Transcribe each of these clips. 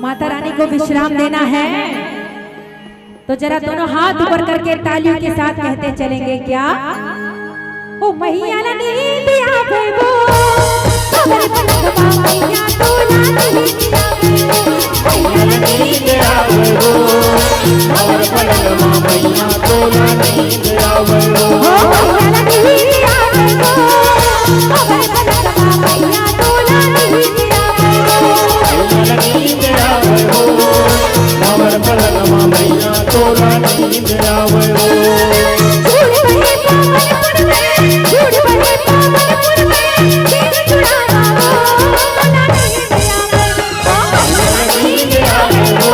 माता रानी को विश्राम देना है तो जरा दोनों हाथ ऊपर करके तालियों के साथ कहते चलेंगे क्या? ओ मैया ला नींद आवे वो अगर पलक मैया तो ना नींद आवे मैया ला नींद आवे वो अगर पलक मैया तो ना नींद आवे वो मैया ला नींद आवे वो अगर पलक मैया तो ना नींद आवे मैया ला नींद आवे वो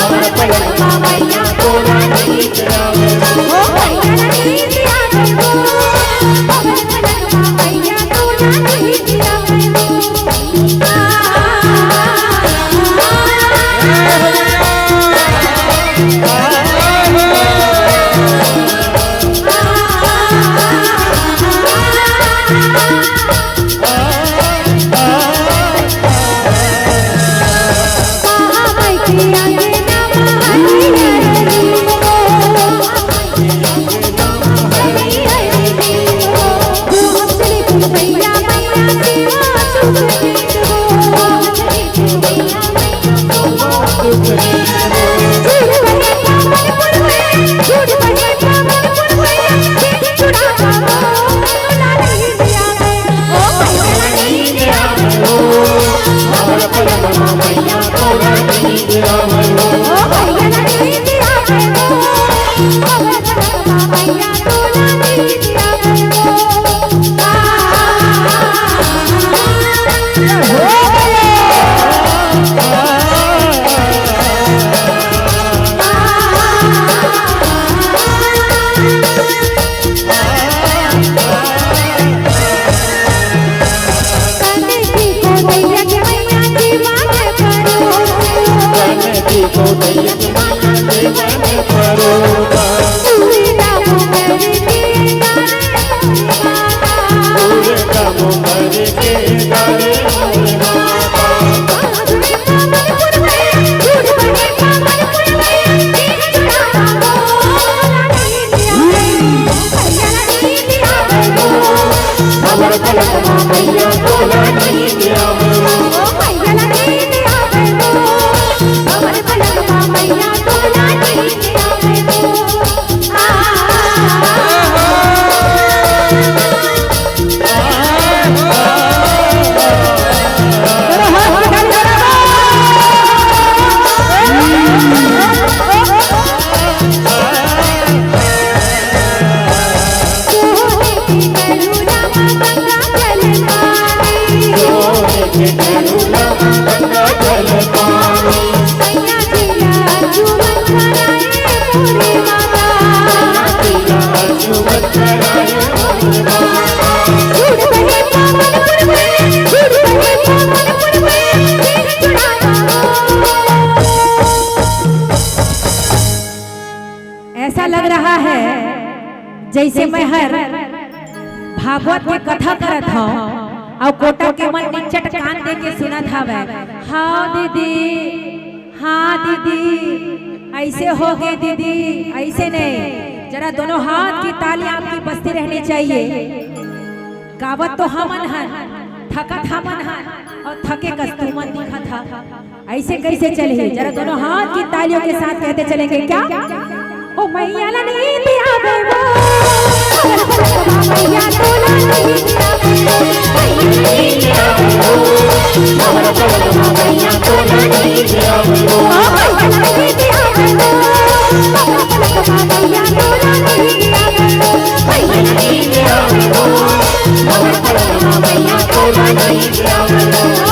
अगर पलक मैया तो ना नींद आवे वो ऐसा लग रहा है जैसे मैं हर भागवत की कथा करत हूँ और कोटा के मन निचट कान दे के सुना था वह। हाँ दीदी ऐसे हो गए दीदी, ऐसे नहीं, जरा दोनों हाथ की ताली आपकी बजती रहनी चाहिए। गावत तो हमन हन, थकत हमन हन और थके कस्तूमन दिखा था, ऐसे कैसे चले? जरा दोनों हाथ की तालियों के साथ कहते चलेंगे क्या? ओ मैया ला नींद आवे वो मैया तो ना नींद आवे मैया ला नींद आवे वो मैया तो ना नींद आवे वो मैया ला नींद आवे वो मैया तो ना नींद आवे वो मैया ला नींद आवे वो मैया तो ना नींद आवे वो।